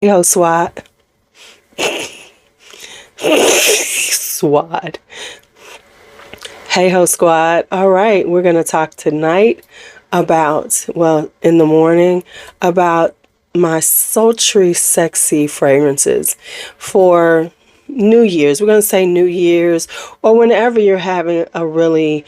Yo, SWAT. SWAT. Hey ho, squad. All right, we're going to talk tonight about, well, in the morning, about my sultry, sexy fragrances for New Year's. We're going to say New Year's or whenever you're having a really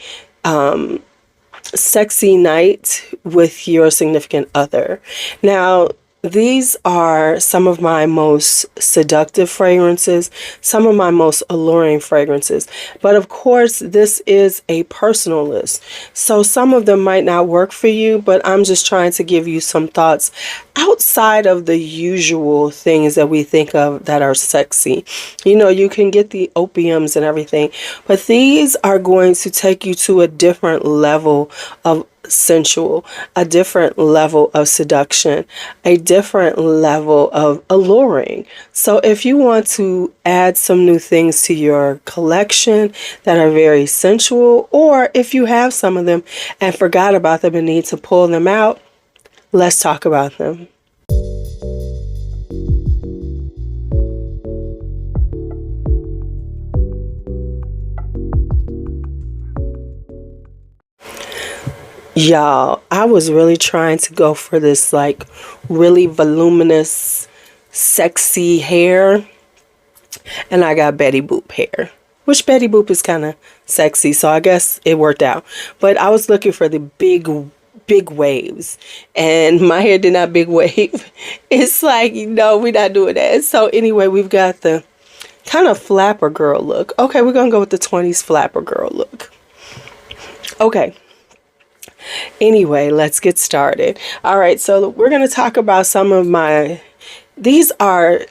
sexy night with your significant other. Now, these are some of my most seductive fragrances, some of my most alluring fragrances. But of course, this is a personal list. So some of them might not work for you, but I'm just trying to give you some thoughts outside of the usual things that we think of that are sexy. You know, you can get the opiums and everything, but these are going to take you to a different level of sensual, a different level of seduction, a different level of alluring. So if you want to add some new things to your collection that are very sensual, or if you have some of them and forgot about them and need to pull them out, let's talk about them. Y'all, I was really trying to go for this like really voluminous, sexy hair, and I got Betty Boop hair, which Betty Boop is kind of sexy, so I guess it worked out. But I was looking for the big waves, and my hair did not big wave. It's like, no, we're not doing that. So anyway, we've got the kind of flapper girl look. Okay, we're gonna go with the 20s flapper girl look. Okay. Anyway, let's get started. All right, so we're going to talk about some of my, these are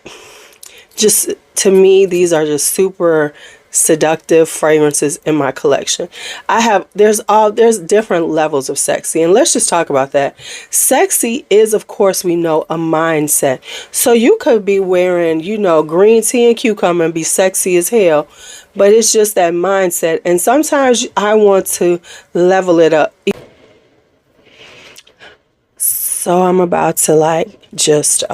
just, to me, these are just super seductive fragrances in my collection. There's different levels of sexy, and let's just talk about that. Sexy is, of course, we know, a mindset. So you could be wearing, you know, green tea and cucumber and be sexy as hell, but it's just that mindset. And sometimes I want to level it up. So I'm about to like just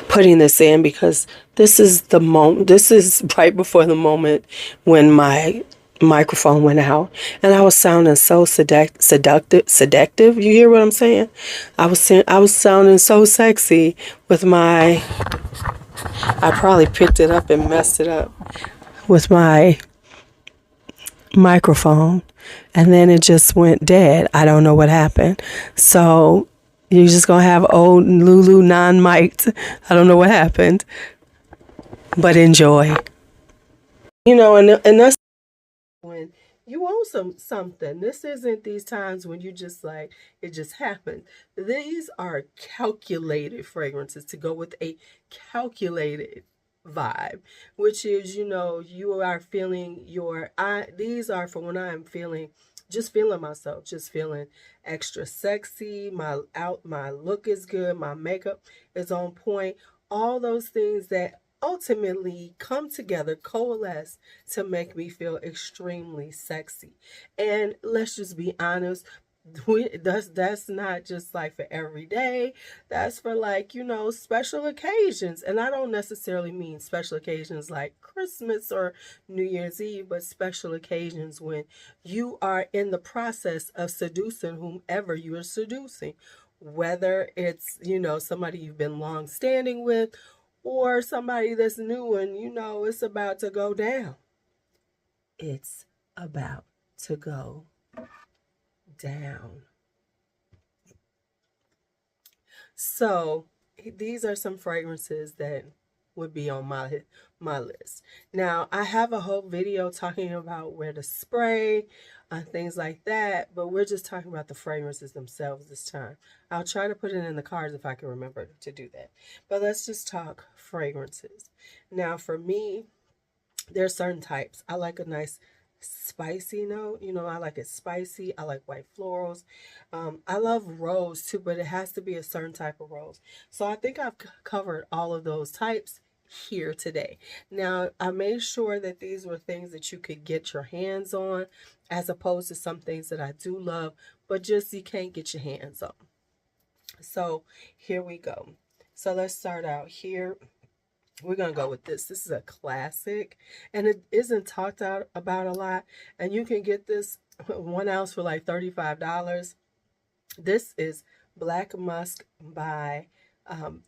putting this in because this is the moment, this is right before the moment when my microphone went out and I was sounding so seductive. You hear what I'm saying? I was sounding so sexy with my, I probably picked it up and messed it up with my microphone, and then it just went dead. I don't know what happened. So you're just gonna have old LuuLuu non-mic'd. I don't know what happened, but enjoy. You know, and that's when you want something. This isn't these times when you just like it just happened. These are calculated fragrances to go with a calculated vibe, which is, you know, you are feeling these are for when I'm feeling, just feeling myself, just feeling extra sexy, my look is good, my makeup is on point, all those things that ultimately come together, coalesce to make me feel extremely sexy. And let's just be honest, that's not just like for every day. That's for, like, you know, special occasions. And I don't necessarily mean special occasions like Christmas or New Year's Eve, but special occasions when you are in the process of seducing whomever you are seducing, whether it's, you know, somebody you've been long standing with or somebody that's new and, you know, it's about to go down. It's about to go down. So these are some fragrances that would be on my list. Now, I have a whole video talking about where to spray, things like that, but we're just talking about the fragrances themselves this time. I'll try to put it in the cards if I can remember to do that. But let's just talk fragrances. Now, for me, there's certain types. I like a nice spicy note. You know, I like it spicy. I like white florals. I love rose too, but it has to be a certain type of rose. So I think I've covered all of those types here today. Now, I made sure that these were things that you could get your hands on, as opposed to some things that I do love, but just you can't get your hands on. So here we go. So let's start out here. We're going to go with this. This is a classic, and it isn't talked about a lot. And you can get this 1 ounce for like $35. This is Black Musk by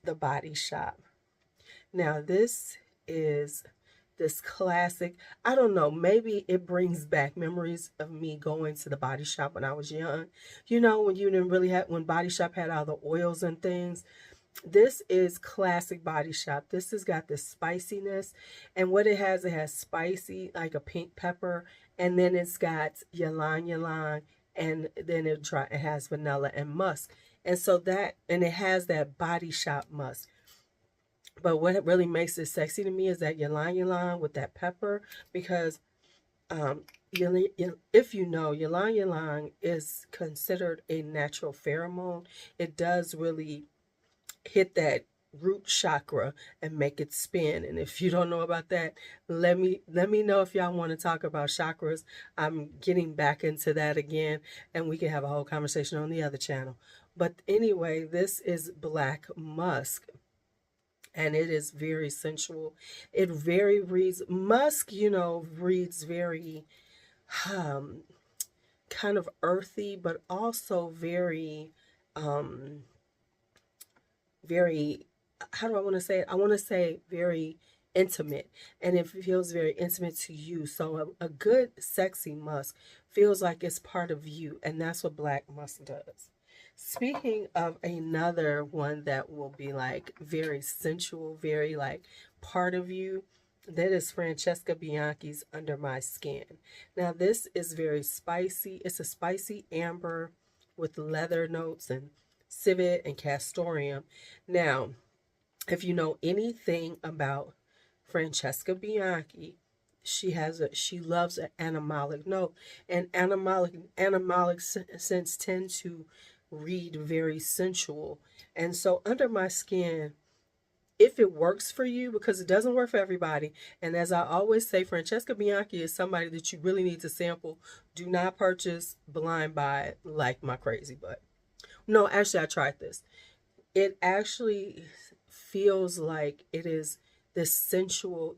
The Body Shop. Now, this is this classic. I don't know, maybe it brings back memories of me going to the Body Shop when I was young. You know, when you didn't really have, when Body Shop had all the oils and things. This is classic Body Shop. This has got this spiciness, and what it has spicy, like a pink pepper, and then it's got ylang, and then it has vanilla and musk, and so that, and it has that Body Shop musk. But what really makes it sexy to me is that ylang with that pepper, because if you know, ylang is considered a natural pheromone. It does really hit that root chakra and make it spin. And if you don't know about that, let me know if y'all want to talk about chakras. I'm getting back into that again, and we can have a whole conversation on the other channel. But anyway, this is Black Musk, and it is very sensual. It very reads, musk, you know, reads very kind of earthy, but also very very, how do I want to say it? I want to say very intimate, and it feels very intimate to you. So a good sexy musk feels like it's part of you, and that's what Black Musk does. Speaking of another one that will be like very sensual, very like part of you, that is Francesca Bianchi's Under My Skin. Now this is very spicy. It's a spicy amber with leather notes and civet and castoreum. Now, if you know anything about Francesca Bianchi, she loves an animalic note, and animalic scents tend to read very sensual. And so Under My Skin, if it works for you, because it doesn't work for everybody, and as I always say, Francesca Bianchi is somebody that you really need to sample. Do not purchase blind buy like my crazy butt. No, actually, I tried this. It actually feels like it is this sensual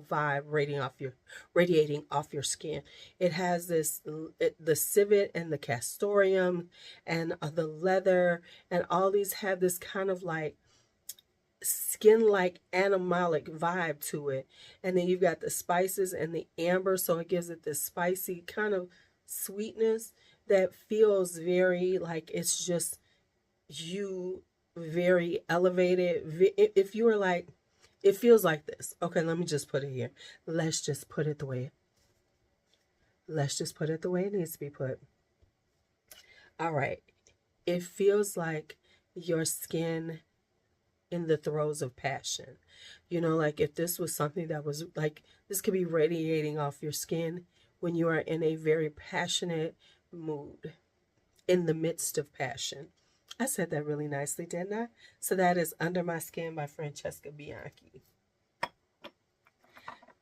vibe radiating off your skin. It has the civet and the castoreum and the leather, and all these have this kind of like skin-like animalic vibe to it. And then you've got the spices and the amber, so it gives it this spicy kind of sweetness that feels very like it's just you, very elevated. If you were like, it feels like this. Okay, let me just put it here. Let's just put it the way it needs to be put. All right. It feels like your skin in the throes of passion. You know, like if this was something that was like, this could be radiating off your skin when you are in a very passionate mood, in the midst of passion. I said that really nicely, didn't I? So that is Under My Skin by Francesca Bianchi.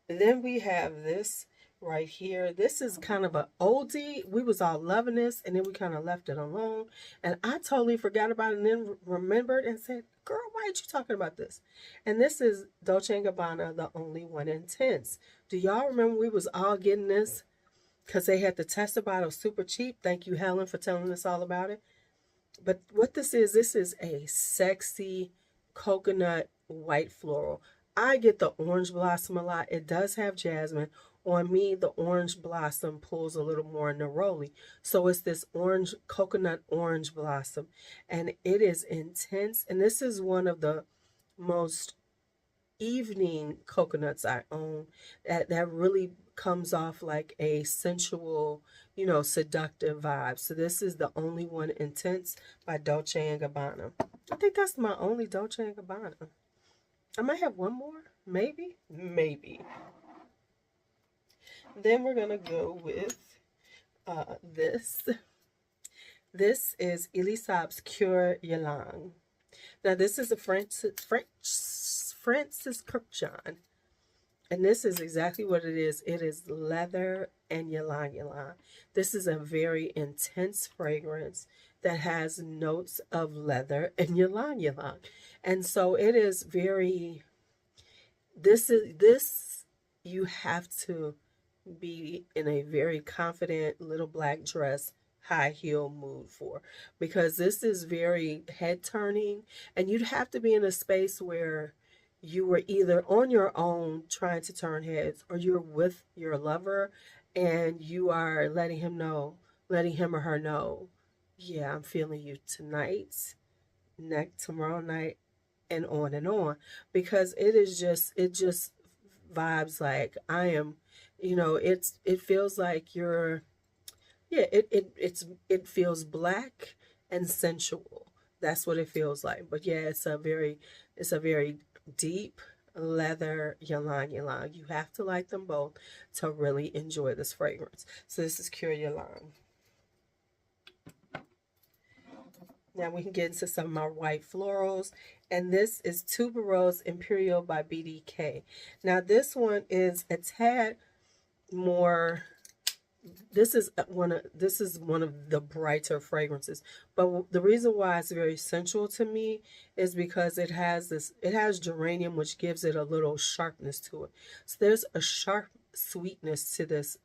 Then we have this right here. This is kind of an oldie. We was all loving this, and then we kind of left it alone. And I totally forgot about it, and then remembered and said, girl, why aren't you talking about this? And this is Dolce & Gabbana, The Only One Intense. Do y'all remember we was all getting this? Because they had the tester bottle super cheap. Thank you, Helen, for telling us all about it. But what this is a sexy coconut white floral. I get the orange blossom a lot. It does have jasmine. On me, the orange blossom pulls a little more neroli. So it's this orange, coconut orange blossom. And it is intense. And this is one of the most evening coconuts I own. That really comes off like a sensual, you know, seductive vibe. So this is The Only One Intense by Dolce & Gabbana. I think that's my only Dolce & Gabbana. I might have one more. Maybe. Then we're going to go with this. This is Elie Saab's Cuir Ylang. Now this is a Francis Kurkdjian. And this is exactly what it is. It is leather and ylang. This is a very intense fragrance that has notes of leather and ylang. And so it is very, this you have to be in a very confident little black dress, high heel mood for, because this is very head turning, and you'd have to be in a space where you were either on your own trying to turn heads, or you're with your lover and you are letting him or her know, yeah, I'm feeling you tonight, tomorrow night, and on, because it just vibes like I am, it feels like you're, yeah, it feels black and sensual. That's what it feels like. But yeah, it's a very deep leather ylang. You have to like them both to really enjoy this fragrance. So this is Cuir Ylang. Now we can get into some of my white florals. And this is Tubereuse Imperiale by BDK. Now this one is a tad more, this is one of the brighter fragrances. But the reason why it's very sensual to me is because it has geranium, which gives it a little sharpness to it. So there's a sharp sweetness to this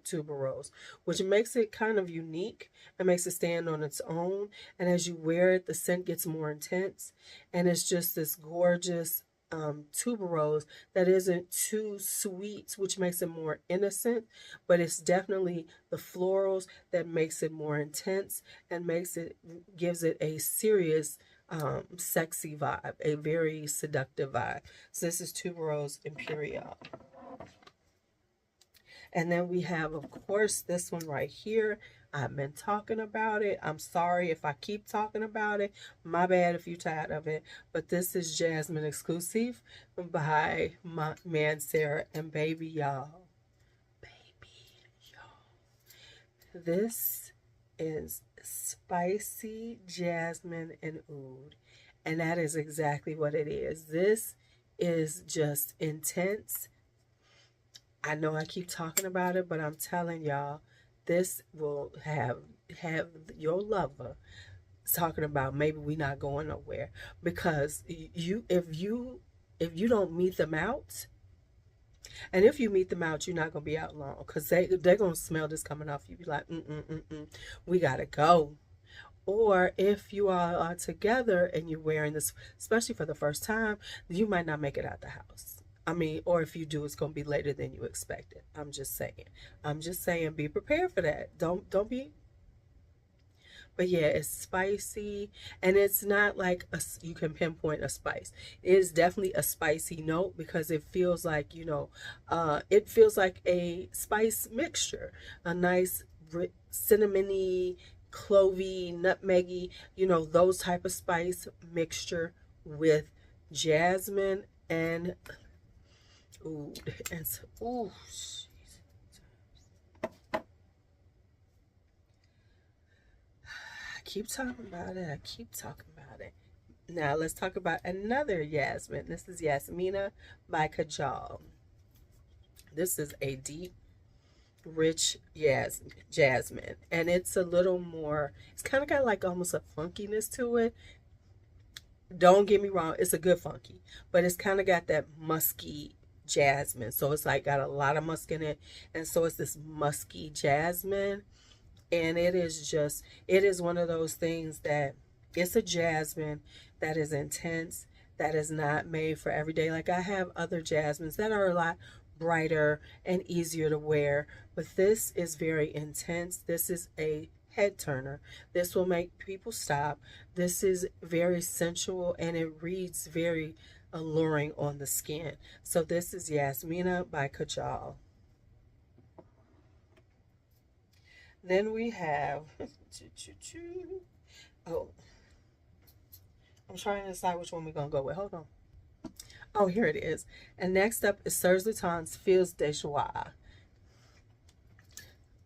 tuberose, which makes it kind of unique and makes it stand on its own. And as you wear it, the scent gets more intense, and it's just this gorgeous tuberose that isn't too sweet, which makes it more innocent, but it's definitely the florals that makes it more intense and gives it a serious sexy vibe, a very seductive vibe. So this is Tubereuse Imperiale. And then we have, of course, this one right here. I've been talking about it. I'm sorry if I keep talking about it. My bad if you're tired of it. But this is Jasmin Exclusif by Mancera. And baby, y'all. This is spicy jasmine and oud. And that is exactly what it is. This is just intense. I know I keep talking about it, but I'm telling y'all, this will have your lover talking about maybe we not going nowhere, because if you don't meet them out, and if you meet them out, you're not gonna be out long, because they're gonna smell this coming off you. Be like, we gotta go. Or if you all are together and you're wearing this, especially for the first time, you might not make it out the house. I mean, or if you do, it's going to be later than you expected. I'm just saying, be prepared for that. Don't be. But yeah, it's spicy, and it's not like you can pinpoint a spice. It is definitely a spicy note, because it feels like, it feels like a spice mixture, a nice cinnamony, clovey, nutmeggy, those type of spice mixture with jasmine and oud. And so, ooh, I keep talking about it. Now let's talk about another Yasmin. This is Yasmina by Kajal. This is a deep, rich jasmine, and it's a little more, it's kind of got like almost a funkiness to it. Don't get me wrong, it's a good funky, but it's kind of got that musky jasmine. So it's like got a lot of musk in it, and so it's this musky jasmine. And it is one of those things that it's a jasmine that is intense, that is not made for every day. Like I have other jasmines that are a lot brighter and easier to wear, but this is very intense. This is a head turner. This will make people stop. This is very sensual, and it reads very alluring on the skin. So this is Yasmina by Kajal. Then we have oh, I'm trying to decide which one we're gonna go with. Hold on. Oh, here it is. And next up is Serge Lutens Fils de Joie.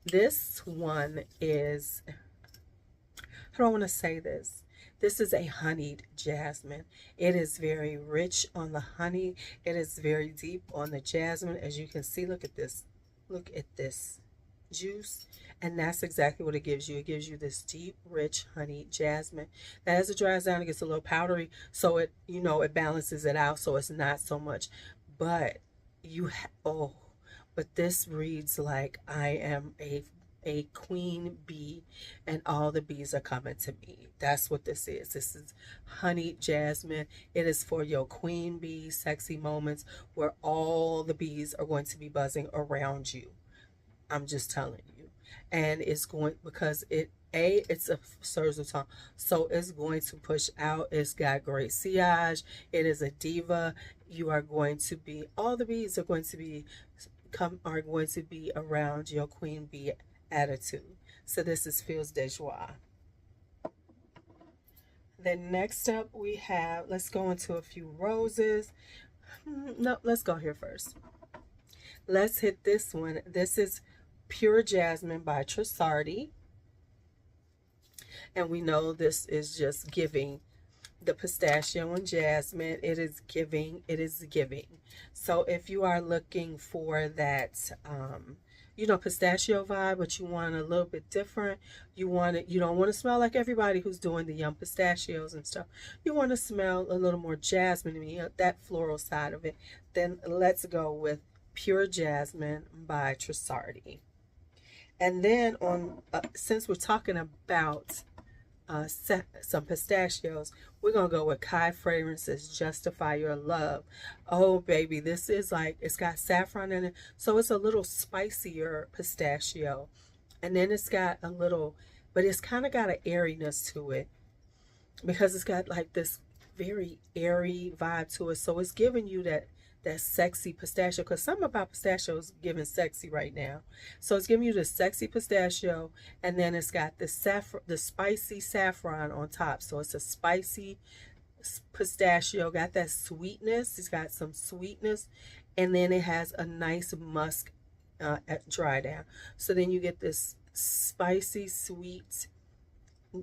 This one is, how do I want to say this? This is a honeyed jasmine. It is very rich on the honey. It is very deep on the jasmine. As you can see, look at this. Look at this. juice, and that's exactly what it gives you. It gives you this deep, rich honey jasmine that as it dries down, it gets a little powdery, so it, you know, it balances it out, so it's not so much. But oh, but this reads like I am a queen bee and all the bees are coming to me. That's what this is. This is honey jasmine. It is for your queen bee sexy moments where all the bees are going to be buzzing around you. I'm just telling you. And it's going, because it's a Serge, so it's going to push out. It's got great sillage. It is a diva. You are going to be, all the bees are going to be around your queen bee attitude. So this is Fils de Joie. Then next up we have, let's go into a few roses. No, let's go here first. Let's hit this one. This is Pure Jasmine by Trussardi. And we know this is just giving the pistachio and jasmine. It is giving. So if you are looking for that, you know, pistachio vibe, but you want a little bit different, you don't want to smell like everybody who's doing the yum pistachios and stuff. You want to smell a little more jasmine, that floral side of it. Then let's go with Pure Jasmine by Trussardi. And then on, since we're talking about some pistachios, we're gonna go with Khye Fragrances Justify Your Love. Oh baby, this is like, it's got saffron in it, so it's a little spicier pistachio, and then it's got a little, but it's kind of got an airiness to it because it's got like this very airy vibe to it, so it's giving you that sexy pistachio, because something about pistachios giving sexy right now. So it's giving you the sexy pistachio, and then it's got the spicy saffron on top. So it's a spicy pistachio, got that sweetness. It's got some sweetness, and then it has a nice musk dry down. So then you get this spicy, sweet,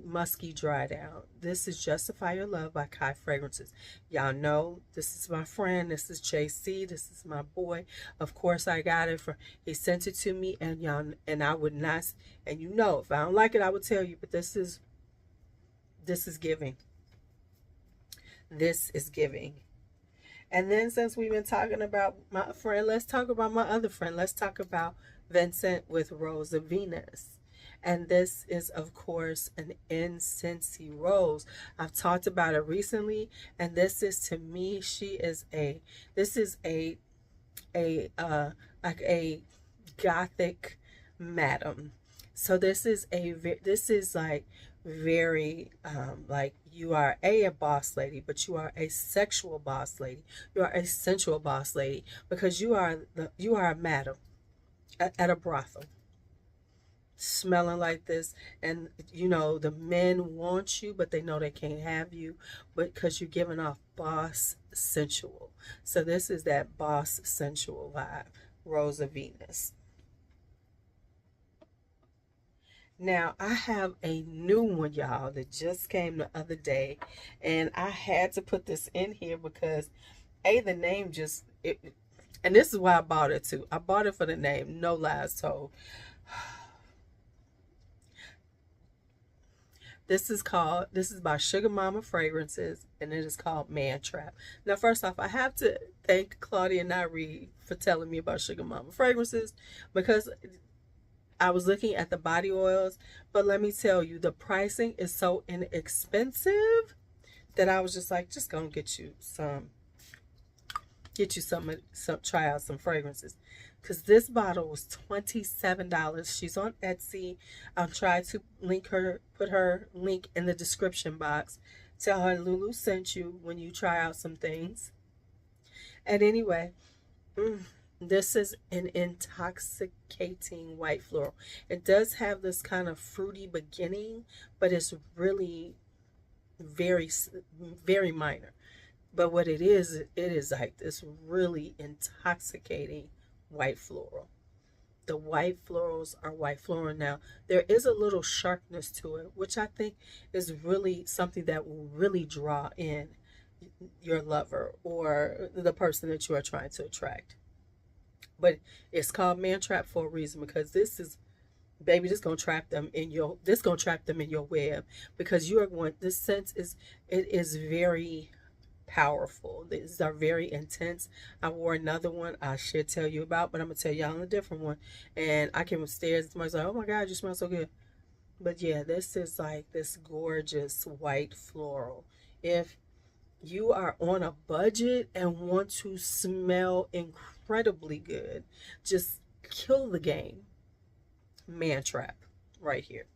musky dry down. This is Justify Your Love by Khye Fragrances. Y'all know this is my friend. This is JC. This is my boy. Of course I got it he sent it to me, and y'all, and I would not, and you know, if I don't like it I would tell you, but this is giving. This is giving. And then since we've been talking about my friend, let's talk about my other friend. Let's talk about Vincent with Rose of Venus. And this is, of course, an incensey rose. I've talked about it recently, and this is, to me, this is like a gothic madam. So this is like very like, you are a boss lady, but you are a sexual boss lady. You are a sensual boss lady, because you are a madam at a brothel, smelling like this, and you know the men want you, but they know they can't have you, but because you're giving off boss sensual. So this is that boss sensual vibe, Rose of Venus. Now I have a new one, y'all, that just came the other day, and I had to put this in here because the name just and this is why I bought it too. I bought it for the name, no lies told. This is by Sugar Mama Fragrances, and it is called Mantrap. Now, first off, I have to thank Claudia Nyree for telling me about Sugar Mama Fragrances, because I was looking at the body oils, but let me tell you, the pricing is so inexpensive that I was just like, just gonna try out some fragrances, because this bottle was $27. She's on Etsy. I'll try to put her link in the description box. Tell her LuuLuu sent you when you try out some things. And anyway, this is an intoxicating white floral. It does have this kind of fruity beginning, but it's really very, very minor. But what it is like this really intoxicating white floral. The white florals are white floral. Now, there is a little sharpness to it, which I think is really something that will really draw in your lover or the person that you are trying to attract. But it's called Mantrap for a reason, because this is baby, this gonna trap them in your web, because you are going, this scent is, it is very powerful. These are very intense. I wore another one I should tell you about, but I'm gonna tell y'all a different one. And I came upstairs and somebody's like, oh my god, you smell so good. But yeah, this is like this gorgeous white floral. If you are on a budget and want to smell incredibly good, just kill the game. Mantrap right here.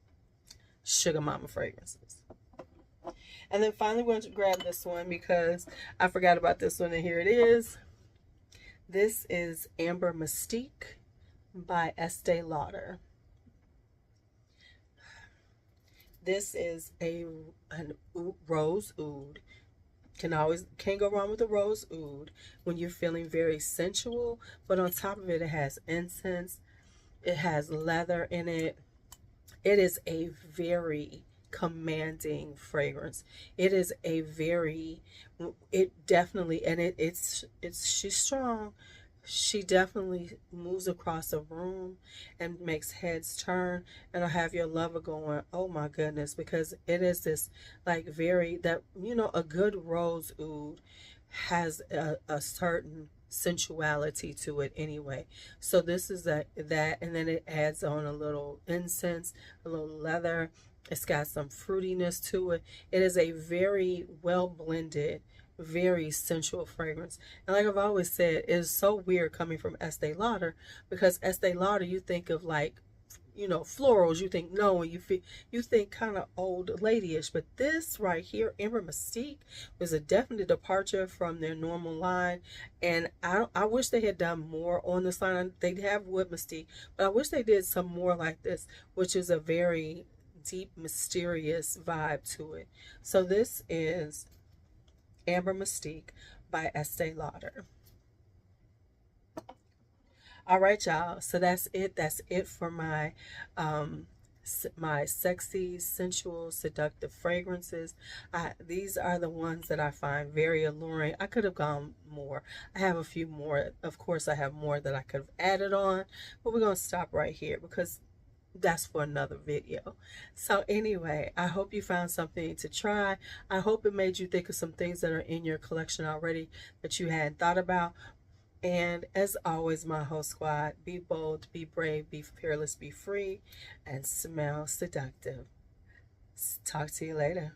Sugar Mama fragrances. And then finally we're going to grab this one because I forgot about this one, and here it is. This is Amber Mystique by Estee Lauder. This is an rose oud. Can't go wrong with a rose oud when you're feeling very sensual, but on top of it, it has incense, it has leather in it. It is a very commanding fragrance. It is a very, it definitely, and she's strong. She definitely moves across a room and makes heads turn, and I'll have your lover going, oh my goodness, because it is this like very, that, you know, a good rose oud has a certain sensuality to it anyway. So this is that, and then it adds on a little incense, a little leather. It's got some fruitiness to it. It is a very well blended, very sensual fragrance. And like I've always said, it's so weird coming from Estee Lauder, because Estee Lauder, you think of like, you know, florals, you think, no, and you think kind of old ladyish. But this right here, Amber Mystique, was a definite departure from their normal line. And I wish they had done more on this line. They have Wood Mystique, but I wish they did some more like this, which is a very deep, mysterious vibe to it. So this is Amber Mystique by Estee Lauder. All right, y'all. So that's it. That's it for my sexy, sensual, seductive fragrances. These are the ones that I find very alluring. I could have gone more. I have a few more. Of course, I have more that I could have added on, but we're going to stop right here because that's for another video. So anyway, I hope you found something to try. I hope it made you think of some things that are in your collection already that you hadn't thought about. And as always, my whole squad, be bold, be brave, be fearless, be free, and smell seductive. Talk to you later.